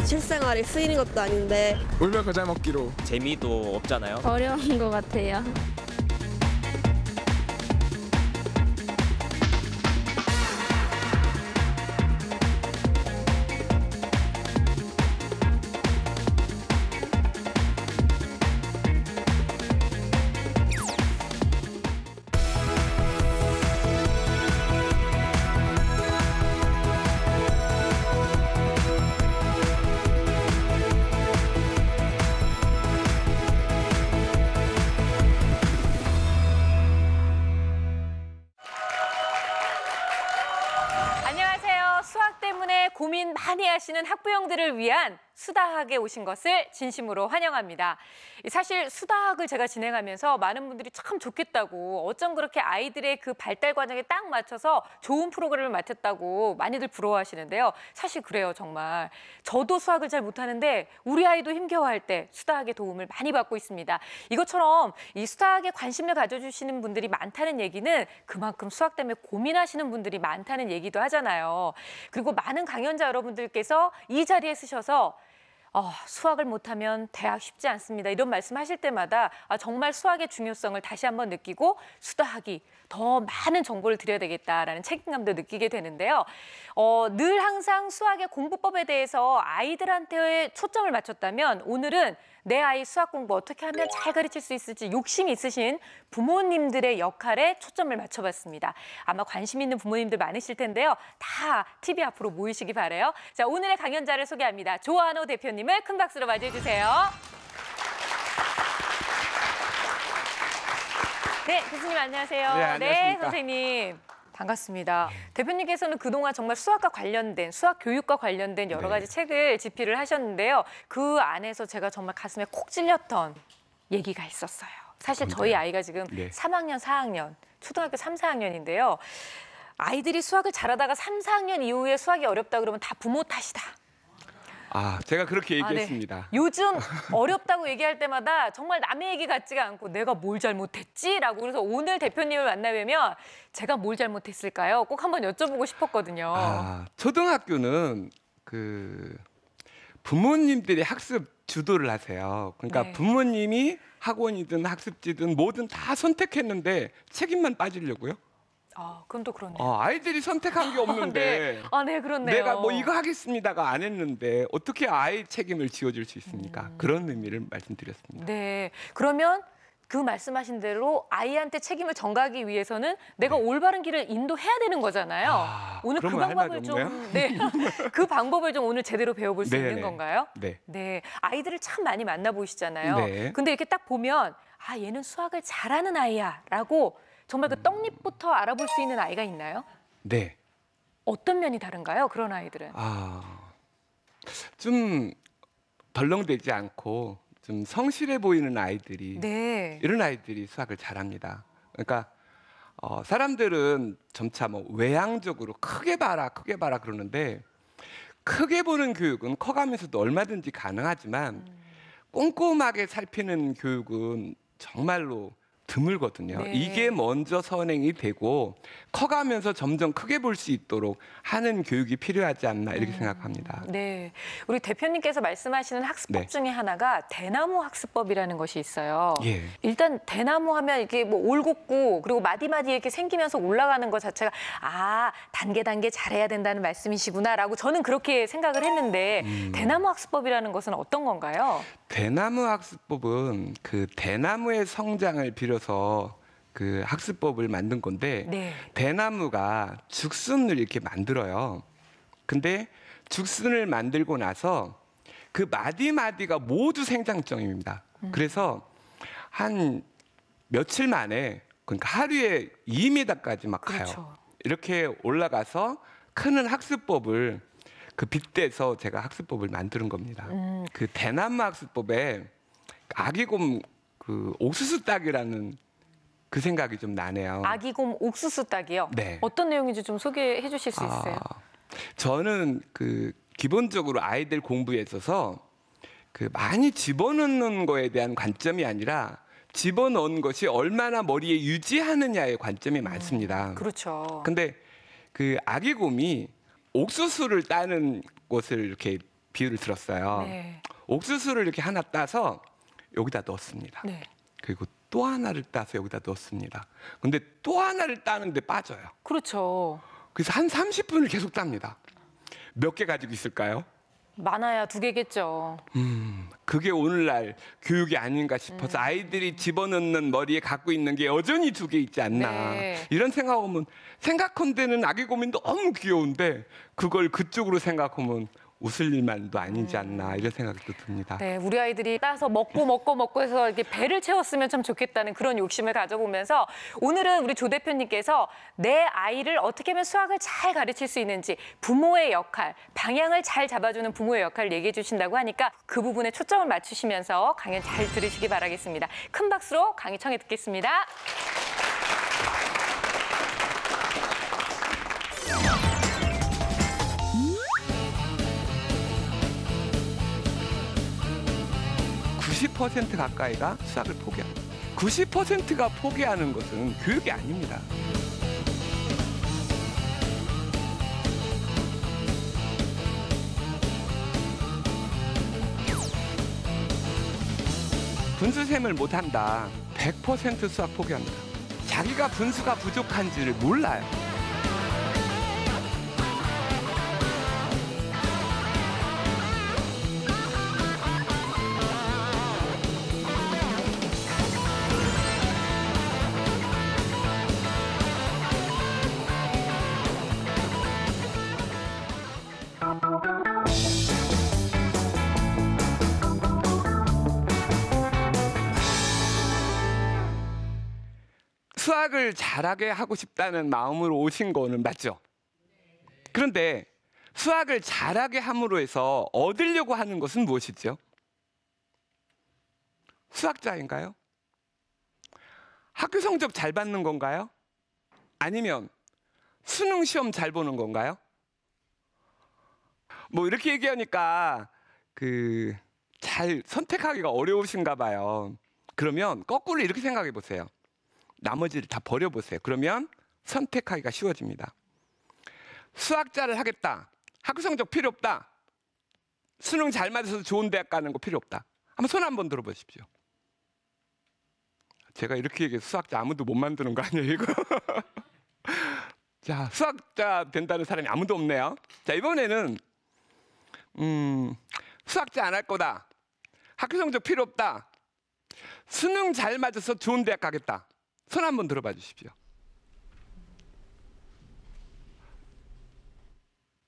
실생활에 쓰이는 것도 아닌데 울며 겨자 먹기로 재미도 없잖아요. 어려운 것 같아요. 안녕하세요. 수학 때문에 고민 많이 하시는 학부형들을 위한 수다학에 오신 것을 진심으로 환영합니다. 사실 수다학을 제가 진행하면서 많은 분들이 참 좋겠다고, 어쩜 그렇게 아이들의 그 발달 과정에 딱 맞춰서 좋은 프로그램을 맡았다고 많이들 부러워하시는데요. 사실 그래요, 정말. 저도 수학을 잘 못하는데 우리 아이도 힘겨워할 때 수다학의 도움을 많이 받고 있습니다. 이것처럼 이 수다학에 관심을 가져주시는 분들이 많다는 얘기는 그만큼 수학 때문에 고민하시는 분들이 많다는 얘기도 하잖아요. 그리고 많은 강연자 여러분들께서 이 자리에 서셔서 수학을 못하면 대학 쉽지 않습니다, 이런 말씀하실 때마다 정말 수학의 중요성을 다시 한번 느끼고 수다학이 더 많은 정보를 드려야 되겠다라는 책임감도 느끼게 되는데요. 늘 항상 수학의 공부법에 대해서 아이들한테 초점을 맞췄다면 오늘은 내 아이 수학 공부 어떻게 하면 잘 가르칠 수 있을지 욕심이 있으신 부모님들의 역할에 초점을 맞춰봤습니다. 아마 관심 있는 부모님들 많으실 텐데요. 다 TV 앞으로 모이시기 바라요. 자, 오늘의 강연자를 소개합니다. 조한호 대표님을 큰 박수로 맞이해 주세요. 네, 교수님 안녕하세요. 네, 안녕하십니까. 선생님. 반갑습니다. 대표님께서는 그동안 정말 수학과 관련된, 수학 교육과 관련된 여러 가지 책을 집필을 하셨는데요. 그 안에서 제가 정말 가슴에 콕 찔렸던 얘기가 있었어요. 사실 저희 아이가 지금 3학년, 4학년, 초등학교 3, 4학년인데요. 아이들이 수학을 잘하다가 3, 4학년 이후에 수학이 어렵다 그러면 다 부모 탓이다. 제가 그렇게 얘기했습니다. 네. 요즘 어렵다고 얘기할 때마다 정말 남의 얘기 같지가 않고 내가 뭘 잘못했지라고, 그래서 오늘 대표님을 만나뵈면 제가 뭘 잘못했을까요? 꼭 한번 여쭤보고 싶었거든요. 초등학교는 부모님들이 학습 주도를 하세요. 그러니까 부모님이 학원이든 학습지든 뭐든 다 선택했는데 책임만 빠지려고요? 그럼 또 그렇네요. 아이들이 선택한 게 없는데 네, 그렇네요. 내가 뭐 이거 하겠습니다가 안 했는데 어떻게 아이 책임을 지어줄 수 있습니까? 그런 의미를 말씀드렸습니다. 네, 그러면 그 말씀하신 대로 아이한테 책임을 전가하기 위해서는 내가 올바른 길을 인도해야 되는 거잖아요. 오늘 그 방법을 좀, 그 방법을 좀 오늘 제대로 배워볼 수 있는 건가요? 네, 아이들을 참 많이 만나보시잖아요. 근데 이렇게 딱 보면 얘는 수학을 잘하는 아이야라고 정말 그 떡잎부터 알아볼 수 있는 아이가 있나요? 네. 어떤 면이 다른가요? 그런 아이들은? 좀 덜렁대지 않고 좀 성실해 보이는 아이들이, 이런 아이들이 수학을 잘합니다. 그러니까 사람들은 점차 뭐 외향적으로 크게 봐라 그러는데, 크게 보는 교육은 커가면서도 얼마든지 가능하지만 꼼꼼하게 살피는 교육은 정말로 드물거든요. 이게 먼저 선행이 되고 커가면서 점점 크게 볼 수 있도록 하는 교육이 필요하지 않나, 이렇게 생각합니다. 네, 우리 대표님께서 말씀하시는 학습법 중에 하나가 대나무 학습법이라는 것이 있어요. 일단 대나무 하면 이게 뭐 올곧고 그리고 마디마디 이렇게 생기면서 올라가는 것 자체가 단계 잘해야 된다는 말씀이시구나라고 저는 그렇게 생각을 했는데, 대나무 학습법이라는 것은 어떤 건가요? 대나무 학습법은 그 대나무의 성장을 빌어서 그 학습법을 만든 건데, 대나무가 죽순을 이렇게 만들어요. 근데 죽순을 만들고 나서 그 마디마디가 모두 생장점입니다. 그래서 한 며칠 만에, 그러니까 하루에 2m까지 막 가요. 이렇게 올라가서 크는 학습법을 빗대서 제가 학습법을 만드는 겁니다. 그 대나무 학습법에 아기곰 옥수수 따기라는 그 생각이 좀 나네요. 아기곰 옥수수 따기요? 네. 어떤 내용인지 좀 소개해 주실 수 있어요? 저는 기본적으로 아이들 공부에 있어서 많이 집어넣는 거에 대한 관점이 아니라 집어넣은 것이 얼마나 머리에 유지하느냐의 관점이 많습니다. 그렇죠. 근데 아기곰이 옥수수를 따는 것을 이렇게 비유를 들었어요. 네. 옥수수를 이렇게 하나 따서 여기다 넣었습니다. 네. 그리고 또 하나를 따서 여기다 넣었습니다. 근데 또 하나를 따는데 빠져요. 그렇죠. 그래서 한 30분을 계속 땁니다. 몇 개 가지고 있을까요? 많아야 2개겠죠. 그게 오늘날 교육이 아닌가 싶어서 아이들이 집어넣는 머리에 갖고 있는 게 여전히 2개 있지 않나. 네. 이런 생각하면 생각한데는 아기 고민 너무 귀여운데 그걸 그쪽으로 생각하면 웃을 일만도 아니지 않나 이런 생각이 또 듭니다. 네, 우리 아이들이 따서 먹고 해서 이렇게 배를 채웠으면 참 좋겠다는 그런 욕심을 가져보면서 오늘은 우리 조 대표님께서 내 아이를 어떻게 하면 수학을 잘 가르칠 수 있는지 부모의 역할, 방향을 잘 잡아주는 부모의 역할을 얘기해 주신다고 하니까 그 부분에 초점을 맞추시면서 강연 잘 들으시기 바라겠습니다. 큰 박수로 강의 청해 듣겠습니다. (90% 가까이가 수학을 포기합니다. 90%가 포기하는 것은 교육이 아닙니다. 분수셈을 못한다. 100% 수학 포기합니다. 자기가 분수가 부족한지를 몰라요. 수학을 잘하게 하고 싶다는 마음으로 오신 거는 맞죠? 그런데 수학을 잘하게 함으로 해서 얻으려고 하는 것은 무엇이죠? 수학자인가요? 학교 성적 잘 받는 건가요? 아니면 수능 시험 잘 보는 건가요? 뭐 이렇게 얘기하니까 잘 선택하기가 어려우신가 봐요. 그러면 거꾸로 이렇게 생각해 보세요. 나머지를 다 버려보세요. 그러면 선택하기가 쉬워집니다. 수학자를 하겠다. 학교 성적 필요 없다. 수능 잘 맞아서 좋은 대학 가는 거 필요 없다. 한번 손 한번 들어보십시오. 제가 이렇게 얘기해서 수학자 아무도 못 만드는 거 아니에요, 이거? 자, 수학자 된다는 사람이 아무도 없네요. 자, 이번에는 수학자 안 할 거다. 학교 성적 필요 없다. 수능 잘 맞아서 좋은 대학 가겠다. 손 한번 들어봐 주십시오.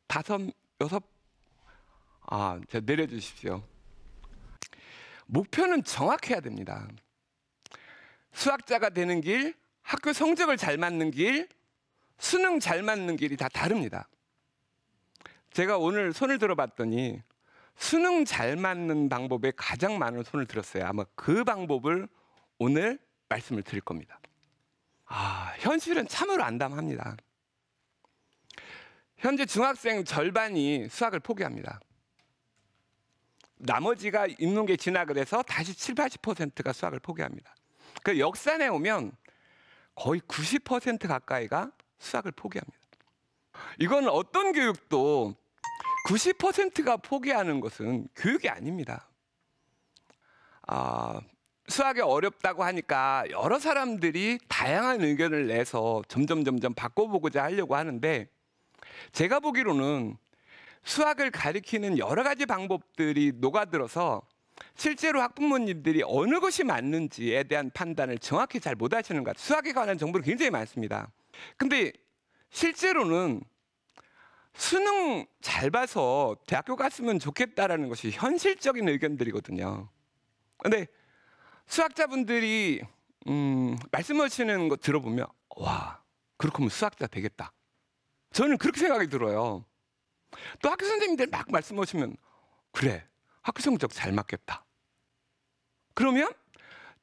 5, 6, 자, 내려주십시오. 목표는 정확해야 됩니다. 수학자가 되는 길, 학교 성적을 잘 맞는 길, 수능 잘 맞는 길이 다 다릅니다. 제가 오늘 손을 들어봤더니 수능 잘 맞는 방법에 가장 많은 손을 들었어요. 아마 그 방법을 오늘 말씀을 드릴 겁니다. 현실은 참으로 암담합니다. 현재 중학생 절반이 수학을 포기합니다. 나머지가 인문계 진학을 해서 다시 70~80%가 수학을 포기합니다. 그 역산해 오면 거의 90% 가까이가 수학을 포기합니다. 이건 어떤 교육도 90%가 포기하는 것은 교육이 아닙니다. 수학이 어렵다고 하니까 여러 사람들이 다양한 의견을 내서 점점 바꿔보고자 하려고 하는데 제가 보기로는 수학을 가리키는 여러 가지 방법들이 녹아들어서 실제로 학부모님들이 어느 것이 맞는지에 대한 판단을 정확히 잘 못하시는 것 같아요. 수학에 관한 정보는 굉장히 많습니다. 근데 실제로는 수능 잘 봐서 대학교 갔으면 좋겠다라는 것이 현실적인 의견들이거든요. 근데 수학자분들이 말씀하시는 거 들어보면 와, 그렇게 하면 수학자 되겠다. 저는 그렇게 생각이 들어요. 또 학교 선생님들 막 말씀하시면 그래, 학교 성적 잘 맞겠다. 그러면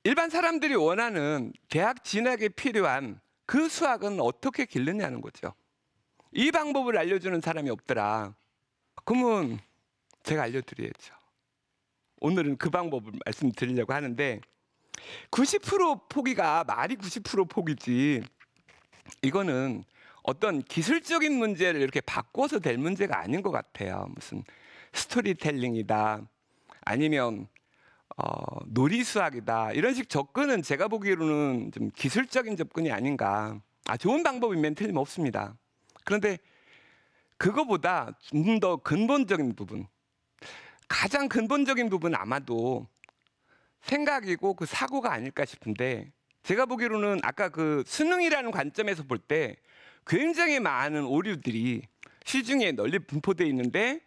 일반 사람들이 원하는 대학 진학에 필요한 그 수학은 어떻게 기르냐는 거죠. 이 방법을 알려주는 사람이 없더라. 그러면 제가 알려드려야죠. 오늘은 그 방법을 말씀드리려고 하는데 90% 포기가 말이 90% 포기지 이거는 어떤 기술적인 문제를 이렇게 바꿔서 될 문제가 아닌 것 같아요. 무슨 스토리텔링이다, 아니면 놀이 수학이다, 이런 식 접근은 제가 보기로는 좀 기술적인 접근이 아닌가. 좋은 방법이면 틀림없습니다. 그런데 그거보다 좀 더 근본적인 부분, 가장 근본적인 부분은 아마도 생각이고 그 사고가 아닐까 싶은데, 제가 보기로는 아까 그 수능이라는 관점에서 볼 때 굉장히 많은 오류들이 시중에 널리 분포되어 있는데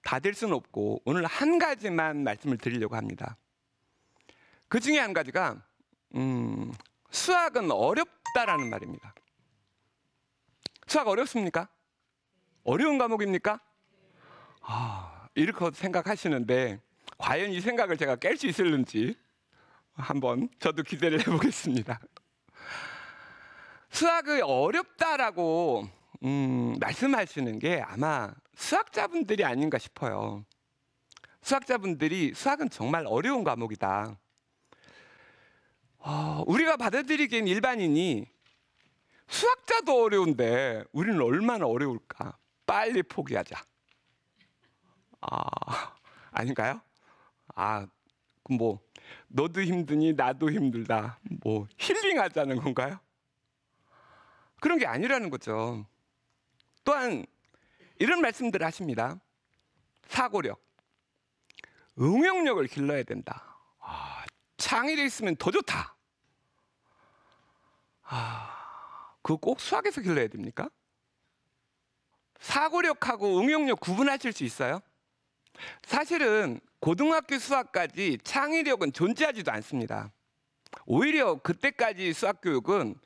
다 될 수는 없고, 오늘 한 가지만 말씀을 드리려고 합니다. 그 중에 한 가지가 수학은 어렵다라는 말입니다. 수학 어렵습니까? 어려운 과목입니까? 이렇게 생각하시는데 과연 이 생각을 제가 깰 수 있을는지 한번 저도 기대를 해보겠습니다. 수학이 어렵다라고 말씀하시는 게 아마 수학자분들이 아닌가 싶어요. 수학자분들이 수학은 정말 어려운 과목이다, 우리가 받아들이기엔 일반인이 수학자도 어려운데 우리는 얼마나 어려울까, 빨리 포기하자, 아닌가요? 그럼 뭐 너도 힘드니 나도 힘들다, 뭐 힐링하자는 건가요? 그런 게 아니라는 거죠. 또한 이런 말씀들을 하십니다. 사고력, 응용력을 길러야 된다. 창의력 있으면 더 좋다. 그거 꼭 수학에서 길러야 됩니까? 사고력하고 응용력 구분하실 수 있어요? 사실은 고등학교 수학까지 창의력은 존재하지도 않습니다. 오히려 그때까지 수학 교육은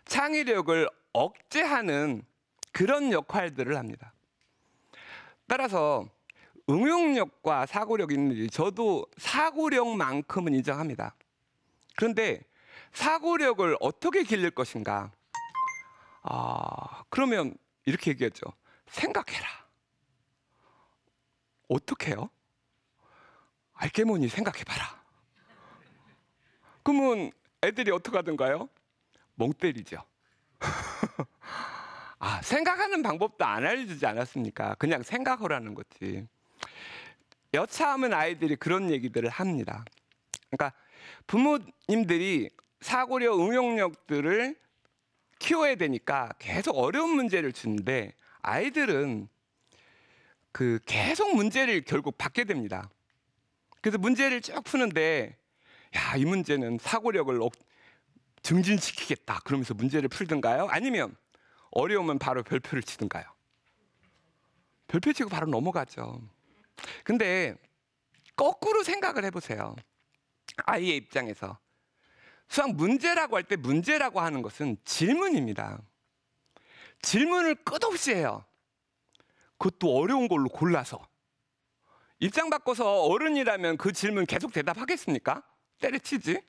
창의력을 억제하는 그런 역할들을 합니다. 따라서 응용력과 사고력이 있는지, 저도 사고력만큼은 인정합니다. 그런데 사고력을 어떻게 길릴 것인가? 그러면 이렇게 얘기했죠. 생각해라. 어떻게 해요? 알게모니 생각해봐라. 그러면 애들이 어떻게 하던가요? 멍 때리죠. 생각하는 방법도 안 알려주지 않았습니까? 그냥 생각하라는 거지. 여차하면 아이들이 그런 얘기들을 합니다. 그러니까 부모님들이 사고력, 응용력들을 키워야 되니까 계속 어려운 문제를 주는데, 아이들은 계속 문제를 결국 받게 됩니다. 그래서 문제를 쭉 푸는데, 이 문제는 사고력을 증진시키겠다, 그러면서 문제를 풀든가요? 아니면 어려우면 바로 별표를 치든가요? 별표 치고 바로 넘어가죠. 근데 거꾸로 생각을 해보세요. 아이의 입장에서 수학 문제라고 할 때, 문제라고 하는 것은 질문입니다. 질문을 끝없이 해요. 그것도 어려운 걸로 골라서. 입장 바꿔서 어른이라면 그 질문 계속 대답하겠습니까? 때려치지.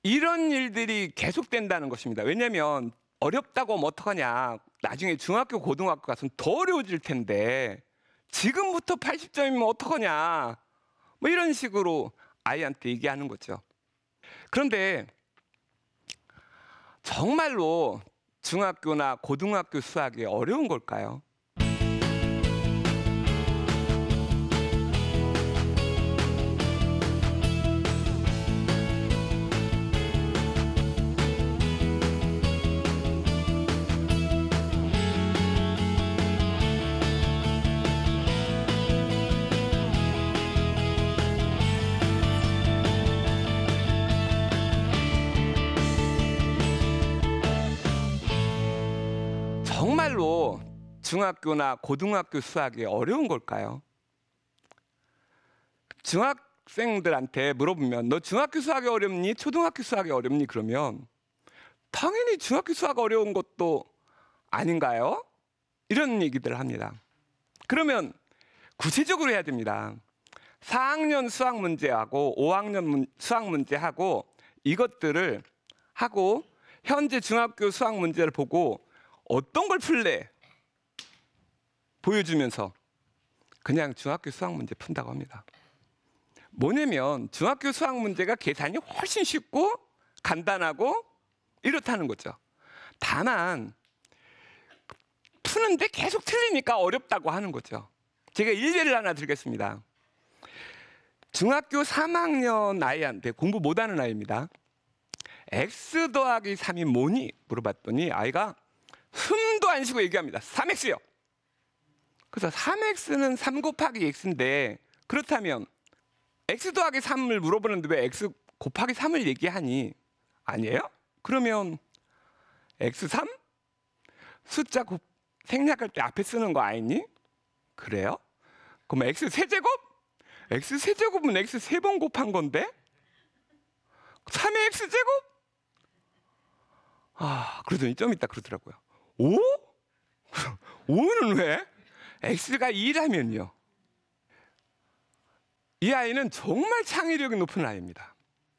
이런 일들이 계속된다는 것입니다. 왜냐하면 어렵다고 하면 어떡하냐, 나중에 중학교, 고등학교 가서는 더 어려워질 텐데 지금부터 80점이면 어떡하냐, 뭐 이런 식으로 아이한테 얘기하는 거죠. 그런데 정말로 중학교나 고등학교 수학이 어려운 걸까요? 정말로 중학교나 고등학교 수학이 어려운 걸까요? 중학생들한테 물어보면 너 중학교 수학이 어렵니? 초등학교 수학이 어렵니? 그러면 당연히 중학교 수학 어려운 것도 아닌가요? 이런 얘기들을 합니다. 그러면 구체적으로 해야 됩니다. 4학년 수학 문제하고 5학년 수학 문제하고 이것들을 하고 현재 중학교 수학 문제를 보고 어떤 걸 풀래? 보여주면서 그냥 중학교 수학 문제 푼다고 합니다. 뭐냐면 중학교 수학 문제가 계산이 훨씬 쉽고 간단하고 이렇다는 거죠. 다만 푸는데 계속 틀리니까 어렵다고 하는 거죠. 제가 일례를 하나 드리겠습니다. 중학교 3학년 아이한테 공부 못하는 아이입니다. x 더하기 3이 뭐니? 물어봤더니 아이가 숨도 안 쉬고 얘기합니다. 3x요. 그래서 3x는 3 곱하기 x인데 그렇다면 x 더하기 3을 물어보는데 왜 x 곱하기 3을 얘기하니? 아니에요? 그러면 x3? 숫자 생략할 때 앞에 쓰는 거 아니니? 그래요? 그럼 x 세제곱? x 세제곱은 x 3번 곱한 건데? 3의 x제곱? 그러더니 좀 이따 그러더라고요. 5? 5는 왜? x가 2라면요. 이 아이는 정말 창의력이 높은 아이입니다.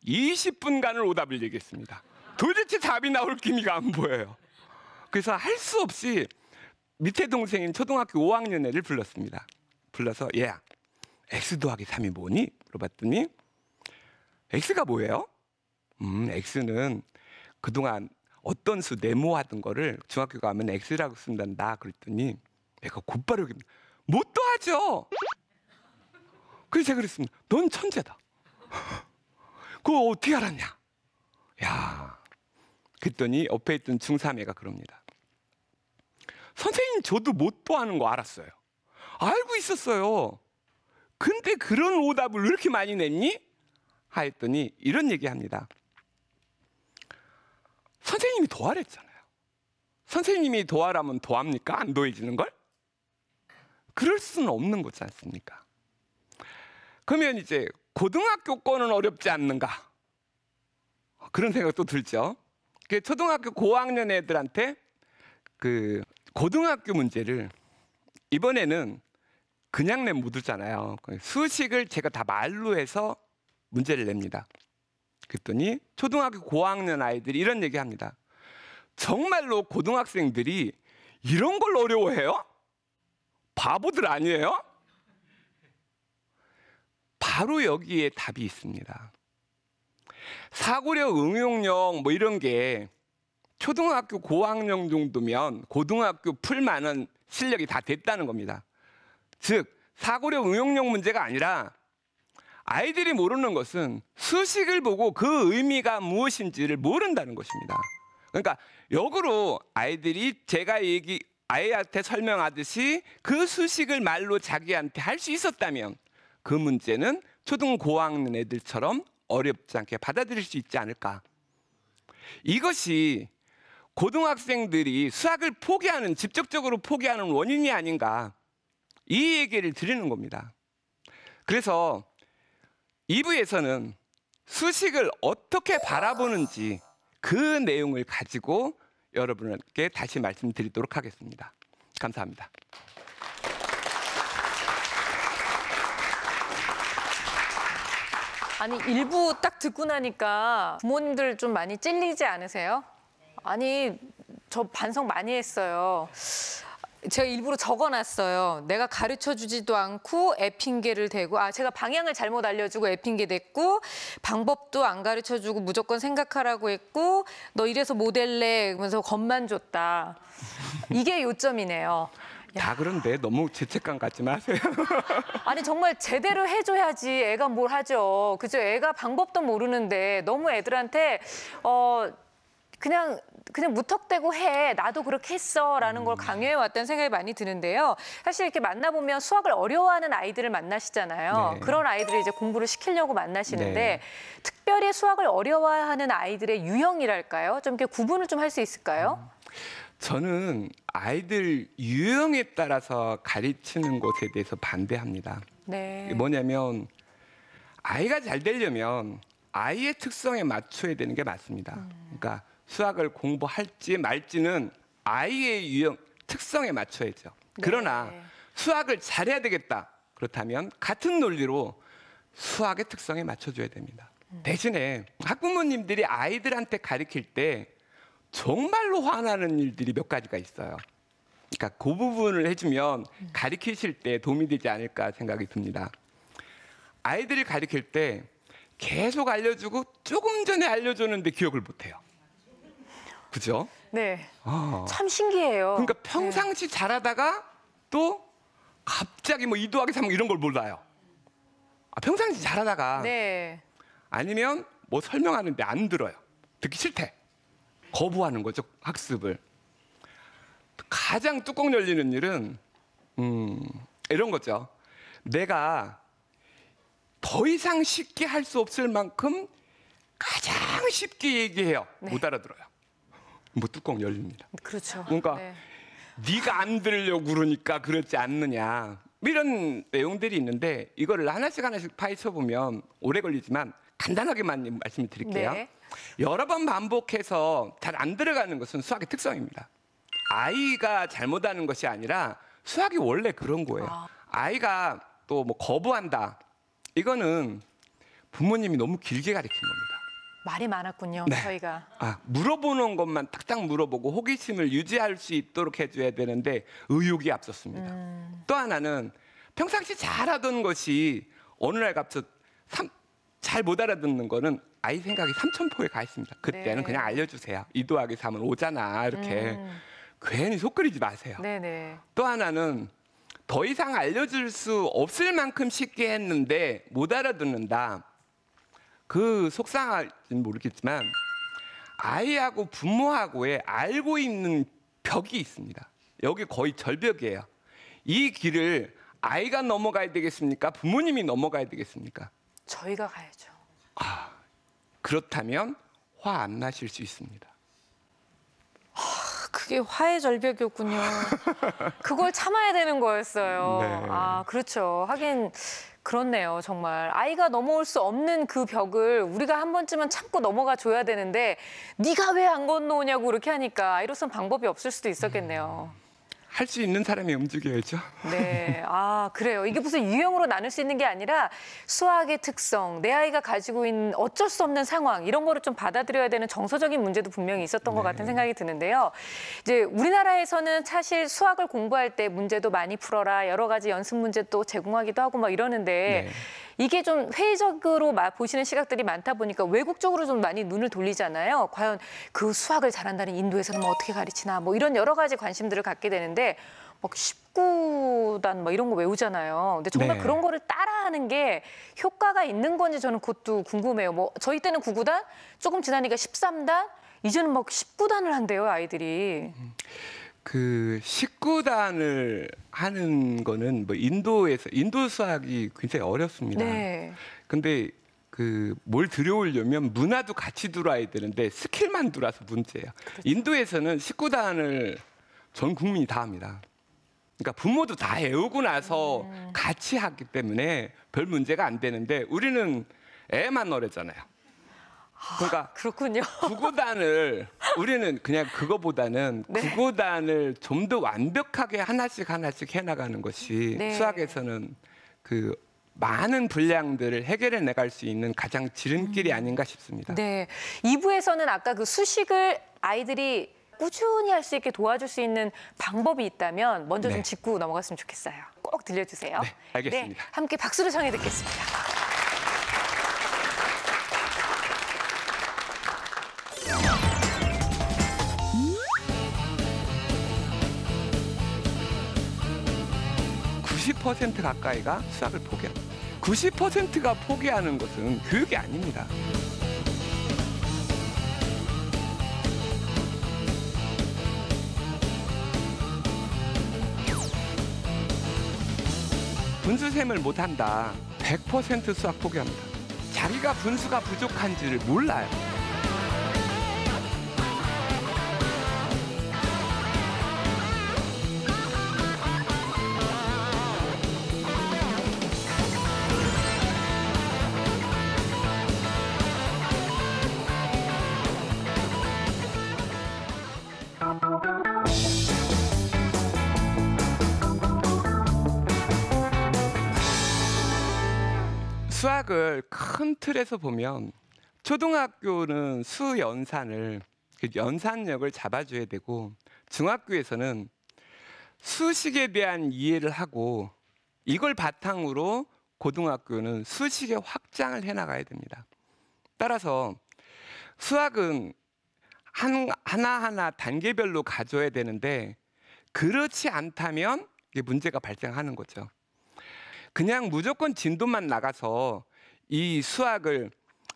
20분간을 오답을 얘기했습니다. 도대체 답이 나올 기미가 안 보여요. 그래서 할 수 없이 밑에 동생인 초등학교 5학년 애를 불렀습니다. 불러서 얘야, x 더하기 3이 뭐니? 물어봤더니 x가 뭐예요? x는 그동안 어떤 수 네모하던 거를 중학교 가면 x라고 쓴단다. 그랬더니 내가 곧바로 못도 하죠. 그래서 제가 그랬습니다. 넌 천재다. 그거 어떻게 알았냐? 야, 그랬더니 옆에 있던 중3애가 그럽니다. 선생님, 저도 못도 하는 거 알았어요. 알고 있었어요. 근데 그런 오답을 왜 이렇게 많이 냈니? 하였더니 이런 얘기합니다. 선생님이 도와랬잖아요. 선생님이 도와라면 도합니까? 안 도해지는 걸? 그럴 수는 없는 거지 않습니까? 그러면 이제 고등학교 거는 어렵지 않는가? 그런 생각도 들죠. 초등학교 고학년 애들한테 그 고등학교 문제를 이번에는 그냥 내면 못 듣잖아요. 수식을 제가 다 말로 해서 문제를 냅니다. 그랬더니 초등학교 고학년 아이들이 이런 얘기합니다. 정말로 고등학생들이 이런 걸 어려워해요? 바보들 아니에요? 바로 여기에 답이 있습니다. 사고력, 응용력 뭐 이런 게 초등학교 고학년 정도면 고등학교 풀만한 실력이 다 됐다는 겁니다. 즉 사고력, 응용력 문제가 아니라 아이들이 모르는 것은 수식을 보고 그 의미가 무엇인지를 모른다는 것입니다. 그러니까 역으로 아이들이 제가 아이한테 설명하듯이 그 수식을 말로 자기한테 할 수 있었다면 그 문제는 초등 고학년 애들처럼 어렵지 않게 받아들일 수 있지 않을까. 이것이 고등학생들이 수학을 포기하는, 직접적으로 포기하는 원인이 아닌가, 이 얘기를 드리는 겁니다. 그래서 2부에서는 수식을 어떻게 바라보는지 그 내용을 가지고 여러분께 다시 말씀드리도록 하겠습니다. 감사합니다. 아니, 일부 딱 듣고 나니까 부모님들 좀 많이 찔리지 않으세요? 아니, 저 반성 많이 했어요. 제가 일부러 적어놨어요. 내가 가르쳐주지도 않고 애 핑계를 대고, 제가 방향을 잘못 알려주고 애 핑계 댔고, 방법도 안 가르쳐주고 무조건 생각하라고 했고, 너 이래서 모델래 그러면서 겁만 줬다. 이게 요점이네요. 다 그런데 너무 죄책감 갖지 마세요. 아니 정말 제대로 해줘야지 애가 뭘 하죠. 그죠? 애가 방법도 모르는데 너무 애들한테 그냥 무턱대고 해. 나도 그렇게 했어라는 걸 강요해왔다는 생각이 많이 드는데요. 사실 이렇게 만나보면 수학을 어려워하는 아이들을 만나시잖아요. 네. 그런 아이들이 이제 공부를 시키려고 만나시는데 네. 특별히 수학을 어려워하는 아이들의 유형이랄까요? 좀 이렇게 구분을 좀 할 수 있을까요? 저는 아이들 유형에 따라서 가르치는 것에 대해서 반대합니다. 네. 뭐냐면 아이가 잘 되려면 아이의 특성에 맞춰야 되는 게 맞습니다. 그러니까 수학을 공부할지 말지는 아이의 유형, 특성에 맞춰야죠. 그러나 네. 수학을 잘해야 되겠다. 그렇다면 같은 논리로 수학의 특성에 맞춰줘야 됩니다. 대신에 학부모님들이 아이들한테 가르칠 때 정말로 화나는 일들이 몇 가지가 있어요. 그러니까 그 부분을 해주면 가르치실 때 도움이 되지 않을까 생각이 듭니다. 아이들을 가르칠 때 계속 알려주고 조금 전에 알려줬는데 기억을 못해요. 그죠? 네. 참 신기해요. 그러니까 평상시 잘하다가 또 갑자기 뭐 2 더하기 3 이런 걸 몰라요. 평상시 잘하다가 네. 아니면 뭐 설명하는데 안 들어요. 듣기 싫대. 거부하는 거죠, 학습을. 가장 뚜껑 열리는 일은 이런 거죠. 내가 더 이상 쉽게 할 수 없을 만큼 가장 쉽게 얘기해요. 네. 못 알아들어요. 뭐 뚜껑 열립니다. 그렇죠. 그러니까 네. 네가 안 들으려고 그러니까 그렇지 않느냐. 이런 내용들이 있는데 이거를 하나씩 파헤쳐 보면 오래 걸리지만 간단하게만 말씀을 드릴게요. 네. 여러 번 반복해서 잘 안 들어가는 것은 수학의 특성입니다. 아이가 잘못하는 것이 아니라 수학이 원래 그런 거예요. 아이가 또 뭐 거부한다. 이거는 부모님이 너무 길게 가르친 겁니다. 말이 많았군요, 네. 저희가. 물어보는 것만 딱딱 물어보고 호기심을 유지할 수 있도록 해줘야 되는데 의욕이 앞섰습니다. 또 하나는 평상시 잘하던 것이 어느 날 갑자기 잘 못 알아듣는 거는 아이 생각이 삼천포에 가 있습니다. 그때는 네. 그냥 알려주세요. 2 더하기 3은 5잖아. 이렇게 괜히 속 끓이지 마세요. 네네. 또 하나는 더 이상 알려줄 수 없을 만큼 쉽게 했는데 못 알아듣는다. 그 속상할지는 모르겠지만 아이하고 부모하고의 알고 있는 벽이 있습니다. 여기 거의 절벽이에요. 이 길을 아이가 넘어가야 되겠습니까? 부모님이 넘어가야 되겠습니까? 저희가 가야죠. 그렇다면 화 안 나실 수 있습니다. 그게 화의 절벽이었군요. 그걸 참아야 되는 거였어요. 네. 그렇죠. 하긴 그렇네요. 정말 아이가 넘어올 수 없는 그 벽을 우리가 한 번쯤은 참고 넘어가 줘야 되는데 네가 왜 안 건너오냐고 그렇게 하니까 아이로선 방법이 없을 수도 있었겠네요. 할 수 있는 사람이 움직여야죠. 네, 그래요. 이게 무슨 유형으로 나눌 수 있는 게 아니라 수학의 특성, 내 아이가 가지고 있는 어쩔 수 없는 상황 이런 거를 좀 받아들여야 되는 정서적인 문제도 분명히 있었던 것 같은 생각이 드는데요. 이제 우리나라에서는 사실 수학을 공부할 때 문제도 많이 풀어라 여러 가지 연습 문제 또 제공하기도 하고 막 이러는데 네. 이게 좀 회의적으로 보시는 시각들이 많다 보니까 외국 쪽으로 좀 많이 눈을 돌리잖아요. 과연 그 수학을 잘한다는 인도에서는 뭐 어떻게 가르치나 뭐 이런 여러 가지 관심들을 갖게 되는데 막 19단 뭐 이런 거 외우잖아요. 근데 정말 네. 그런 거를 따라하는 게 효과가 있는 건지 저는 그것도 궁금해요. 뭐 저희 때는 9구단, 조금 지나니까 13단, 이제는 막 19단을 한대요, 아이들이. 그 19단을 하는 거는 뭐 인도 수학이 굉장히 어렵습니다. 네. 근데 그 뭘 들여오려면 문화도 같이 들어와야 되는데 스킬만 들어와서 문제예요. 그렇죠. 인도에서는 19단을 전 국민이 다 합니다. 그러니까 부모도 다 외우고 나서 같이 하기 때문에 별 문제가 안 되는데 우리는 애만 어려잖아요. 그러니까 그렇군요. 9구단을 우리는 그냥 그거보다는 네. 9구단을 좀 더 완벽하게 하나씩 해나가는 것이 네. 수학에서는 그 많은 분량들을 해결해 나갈 수 있는 가장 지름길이 아닌가 싶습니다. 네. 2부에서는 아까 그 수식을 아이들이 꾸준히 할 수 있게 도와줄 수 있는 방법이 있다면 먼저 좀 네. 짚고 넘어갔으면 좋겠어요. 꼭 들려주세요. 네, 알겠습니다. 네, 함께 박수를 청해 듣겠습니다. 90% 가까이가 수학을 포기합니다. 90%가 포기하는 것은 교육이 아닙니다. 분수셈을 못한다. 100% 수학 포기합니다. 자기가 분수가 부족한지를 몰라요. 수학을 큰 틀에서 보면 초등학교는 수연산을 그 연산력을 잡아줘야 되고 중학교에서는 수식에 대한 이해를 하고 이걸 바탕으로 고등학교는 수식의 확장을 해나가야 됩니다. 따라서 수학은 하나하나 단계별로 가져야 되는데 그렇지 않다면 이게 문제가 발생하는 거죠. 그냥 무조건 진도만 나가서 이 수학을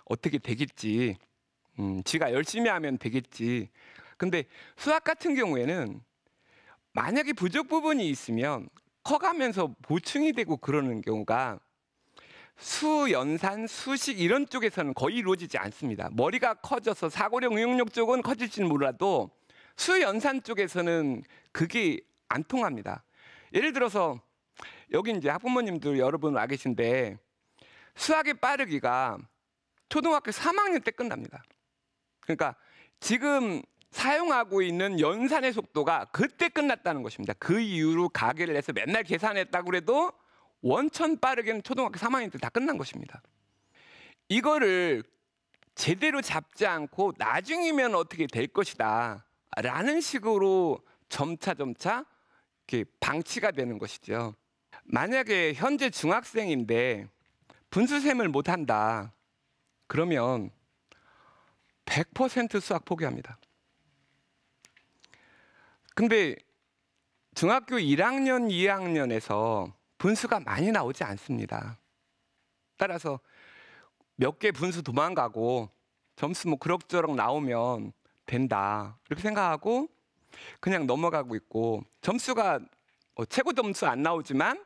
어떻게 되겠지, 지가 열심히 하면 되겠지. 근데 수학 같은 경우에는 만약에 부족 부분이 있으면 커가면서 보충이 되고 그러는 경우가 수, 연산, 수식 이런 쪽에서는 거의 이루어지지 않습니다. 머리가 커져서 사고력, 응용력 쪽은 커질지는 몰라도 수, 연산 쪽에서는 그게 안 통합니다. 예를 들어서 여기 이제 학부모님들 여러분 와 계신데 수학의 빠르기가 초등학교 3학년 때 끝납니다. 그러니까 지금 사용하고 있는 연산의 속도가 그때 끝났다는 것입니다. 그 이후로 가계를 해서 맨날 계산했다고 해도 원천 빠르게는 초등학교 3학년 때 다 끝난 것입니다. 이거를 제대로 잡지 않고 나중이면 어떻게 될 것이다 라는 식으로 점차 이렇게 방치가 되는 것이죠. 만약에 현재 중학생인데 분수셈을 못한다 그러면 100% 수학 포기합니다. 근데 중학교 1학년, 2학년에서 분수가 많이 나오지 않습니다. 따라서 몇 개 분수 도망가고 점수 뭐 그럭저럭 나오면 된다 이렇게 생각하고 그냥 넘어가고 있고, 점수가 최고 점수 안 나오지만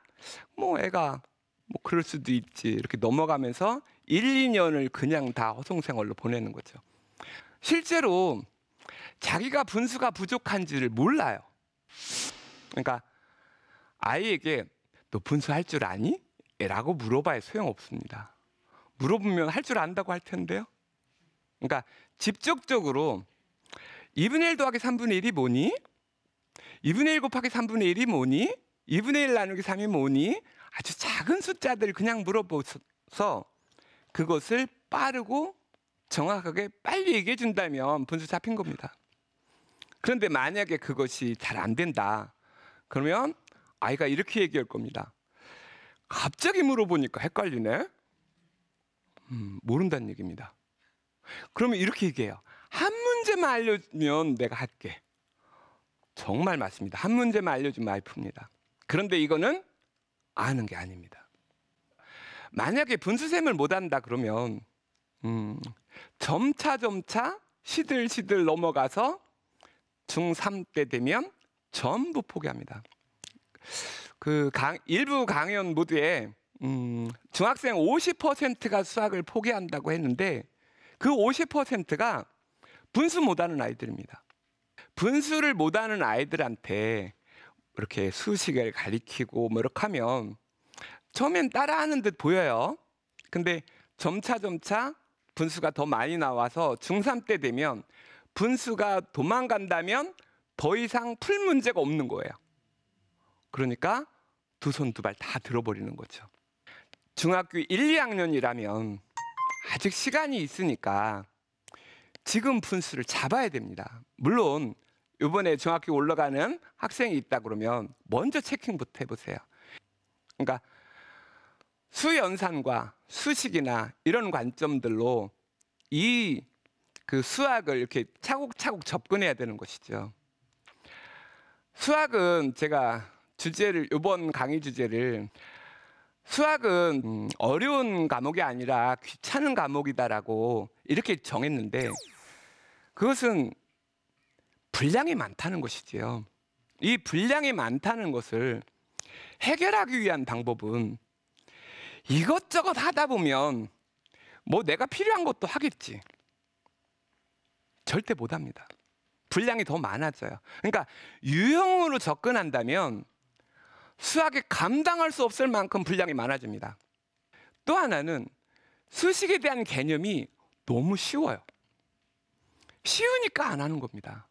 뭐 애가 뭐 그럴 수도 있지 이렇게 넘어가면서 1, 2년을 그냥 다 허송세월로 보내는 거죠. 실제로 자기가 분수가 부족한지를 몰라요. 그러니까 아이에게 너 분수 할 줄 아니? 라고 물어봐야 소용없습니다. 물어보면 할 줄 안다고 할 텐데요. 그러니까 직접적으로 2분의 1 더하기 3분의 1이 뭐니? 2분의 1 곱하기 3분의 1이 뭐니? 2분의 1 나누기 3이 뭐니? 아주 작은 숫자들 그냥 물어보서 그것을 빠르고 정확하게 빨리 얘기해 준다면 분수 잡힌 겁니다. 그런데 만약에 그것이 잘 안 된다 그러면 아이가 이렇게 얘기할 겁니다. 갑자기 물어보니까 헷갈리네. 모른다는 얘기입니다. 그러면 이렇게 얘기해요. 한 문제만 알려주면 내가 할게. 정말 맞습니다. 한 문제만 알려주면 아이 풉니다. 그런데 이거는 아는 게 아닙니다. 만약에 분수셈을 못한다 그러면 점차 시들시들 넘어가서 중3 때 되면 전부 포기합니다. 일부 강연 모두에 중학생 50%가 수학을 포기한다고 했는데 그 50%가 분수 못하는 아이들입니다. 분수를 못하는 아이들한테 이렇게 수식을 가리키고 뭐 이렇게 하면 처음엔 따라하는 듯 보여요. 근데 점차 분수가 더 많이 나와서 중3 때 되면 분수가 도망간다면 더 이상 풀 문제가 없는 거예요. 그러니까 두 손 두 발 다 들어버리는 거죠. 중학교 1, 2학년이라면 아직 시간이 있으니까 지금 분수를 잡아야 됩니다. 물론 이번에 중학교 올라가는 학생이 있다 그러면 먼저 체킹부터 해보세요. 그러니까 수연산과 수식이나 이런 관점들로 그 수학을 이렇게 차곡차곡 접근해야 되는 것이죠. 수학은 제가 이번 강의 주제를 수학은 어려운 과목이 아니라 귀찮은 과목이다라고 이렇게 정했는데 그것은 분량이 많다는 것이지요. 이 분량이 많다는 것을 해결하기 위한 방법은 이것저것 하다 보면 뭐 내가 필요한 것도 하겠지. 절대 못합니다. 분량이 더 많아져요. 그러니까 유형으로 접근한다면 수학에 감당할 수 없을 만큼 분량이 많아집니다. 또 하나는 수식에 대한 개념이 너무 쉬워요. 쉬우니까 안 하는 겁니다.